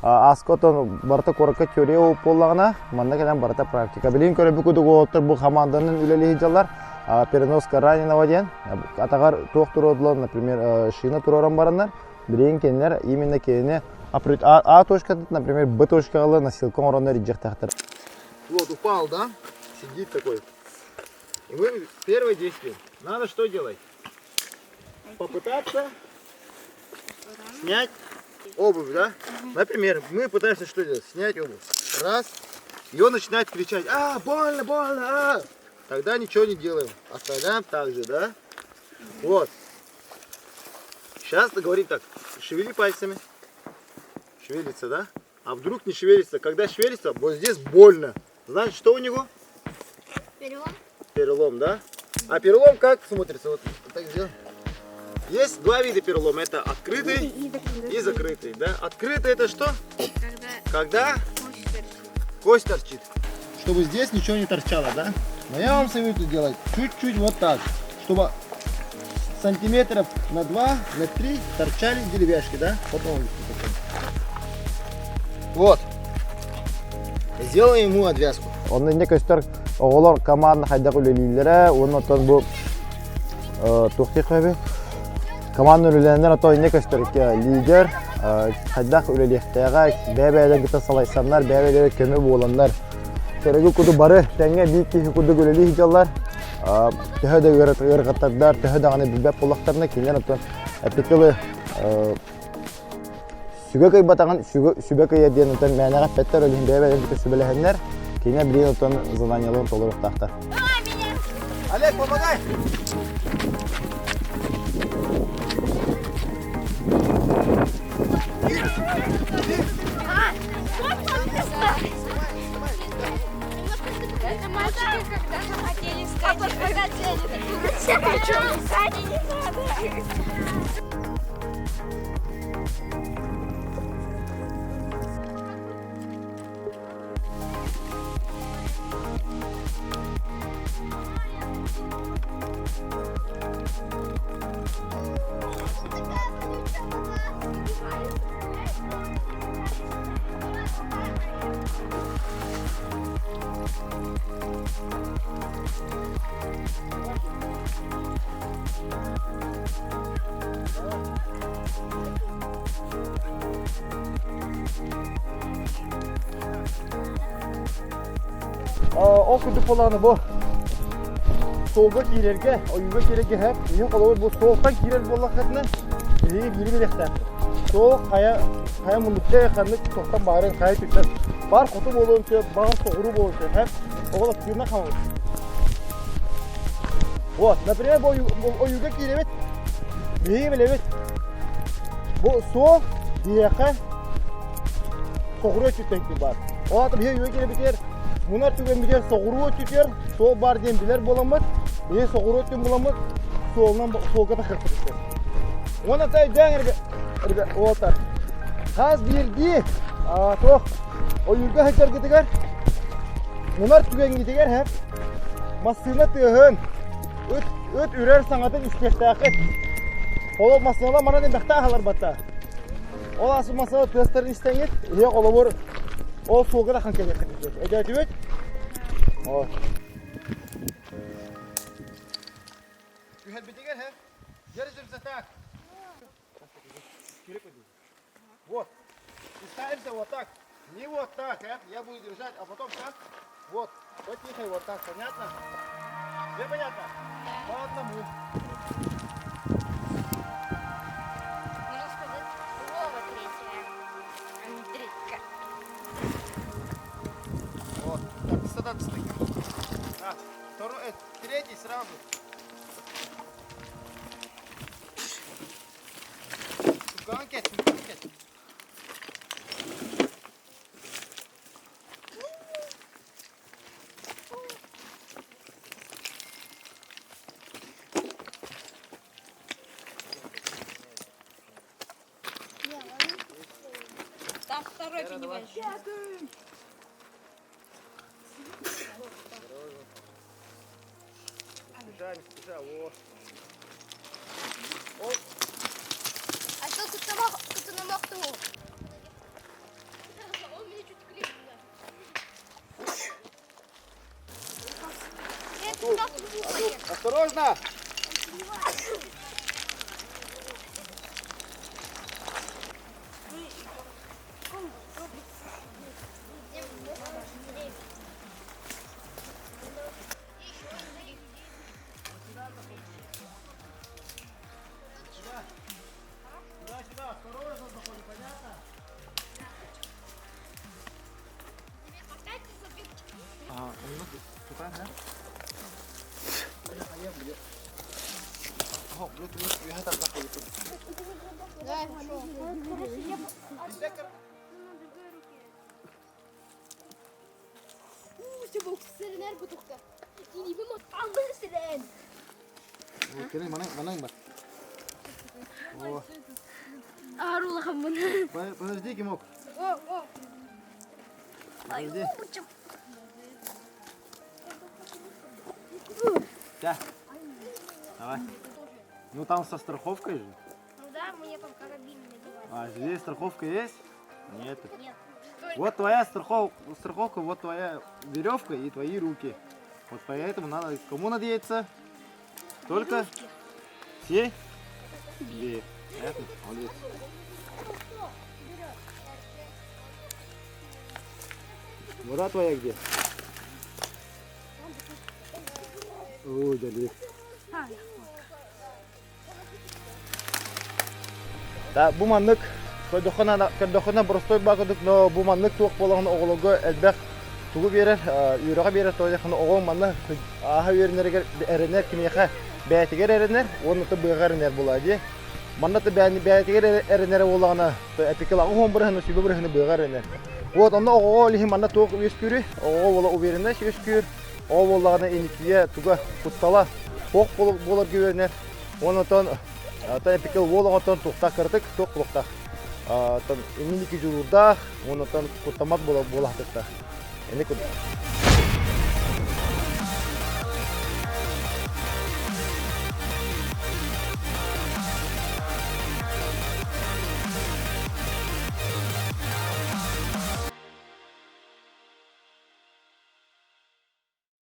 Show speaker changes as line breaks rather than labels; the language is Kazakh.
Аскотон барта коракка теория оп боллагана, манна келен барта практика. Билин көрө бүкү дуготтор бу команданын үлелеги жаллар переноска раненого ден. Атагар токтородлар, например, шина туроран барандар. Билин кенлер именно кене А точка, например, Б точка носилком ровно рeject.
Вот упал, да? Сидит такой. И мы первое действие. Надо что делать? Попытаться снять обувь, да? Например, мы пытаемся что делать? Снять обувь. Раз. И он начинает кричать: больно, больно, Тогда ничего не делаем. Оставляем так же, да? Вот. Сейчас говорим так. Шевели пальцами. Шевелится, да? А вдруг не шевелится? Когда шевелится, вот здесь больно. Значит, что у него?
Перелом.
Перелом, да? А перелом как смотрится? Вот так сделаем. Есть два вида перелома. Это открытый и закрытый, да? Открытый это что? Когда кость торчит. Чтобы здесь ничего не торчало, да? Но я вам советую делать чуть-чуть вот так, чтобы сантиметров на 2, на 3 торчали деревяшки, да? Потом. Вот. Сделаем ему отвязку.
Он не көстөр олар команда хайдак үлелилере, он отон бу тухтикабы. Команда үлелендер отон не көстөр лидер, хайдак үлелехтега бәбәдән гыта салайсаннар, бәбәдә көмө боландар. Төрөгү куду бары, тәңгә бик куду үлели хиҗаллар. Төһәдә гыргаттар, төһәдә аны билбәп булактарына кинән отон әпикеле Sübekay batağın Sübekay diyen otan mənəğə fətlər ölüyün bəyə-bəyə bütün sübələhənlər keyinə bilin otan zadanyalarını toluraq taxtar.
Олег, помогай!
Это мальчики, когда хотели скать, когда я хочу скать, не надо.
O kudu polanı bu. Soğuğa girerge, oyuğa girerge hep. Benim kolay bu soğuktan girer bollakatına. Geri bilekten. Soğuk kaya mundukta yakanlık soğuktan bağırın kaya tükler. Bar kutu bolunca, bağın soğuru bolunca hep. Oğla tükürüne kalmış. Вот, например, bu oyuğa giremet. Neyi bilemet? Bu soğuk diyeken soğuru tüktekli var. O atı bir oyuğa giremetir. Bunlar tüken bir soğuru tüker, soğuk bar diyen biler bulamaz. Bir soğuru tüken bulamaz, soğuğa da kırpıdır. Ona tay den erge otar. Haz birdi. Toh. Oyuğa hacer gidiyor. Bunlar tüken gidiyor hep. Masına tühen. Öt ürer sanatın istektakı. Olop masına bana demekte halar batta. Olası masına tüsterin istenget. İyi olabur. O soğuğa da kanka getirecek. Edecek. Oh. Güzel bitiyor he. Держимся так. Вот. И ставимся вот так. Не вот так, я буду держать, а потом как? Вот. Вот тихо вот так, понятно? Все понятно? По одному.
Можно сказать, слово третье, а не третья.
Вот. Так, сюда достаем. Третий сразу. Ганкет.
Там второй поднимаешь.
Бежали, вот.
А то кто намок ту.
Осторожно! Сюда, осторожно, заходи, понятно?
Ага, onu tutar ha? Ага, вот, я так заходит. Kira mana yang О,
Арулахам bunu.
подожди, Кимок. Подожди. Да. Давай. Ну там со страховкой же.
Ну да, мне там карабин надевают.
А здесь страховка есть? Нет.
Нет.
Вот твоя страховка, вот твоя веревка и твои руки. Вот поэтому надо, кому надеяться? Только все? Тебе. Понятно? Молодец. Вода твоя где? Ой, далеко. Да, bu manlık köydöküne burstoy bakıdık, no bu manlık tuğuk bolağını oğuluğu elbək tuğu verir, yürüğe verir, toyakını oğul manlı aha verenler kimiyəxə bəyətiger erenler, onu da bıyığa erenler buladı. Manlı da bəyətiger erenler olağını, epikalağı hon bırıhını, sübü bırıhını bıyığa erenler. Вот, onda oğul lihi manlı tuğuk öskürü, oğul ola o verenler öskür, oğul olağını enikliye tuğa kutsala, hoq bolar güverenler. Ondan epikal olağından tuğta kırdık, tuğ kuluqta. Ini ki jurda, ondan kutamak bola bola hatta. Ini kudu.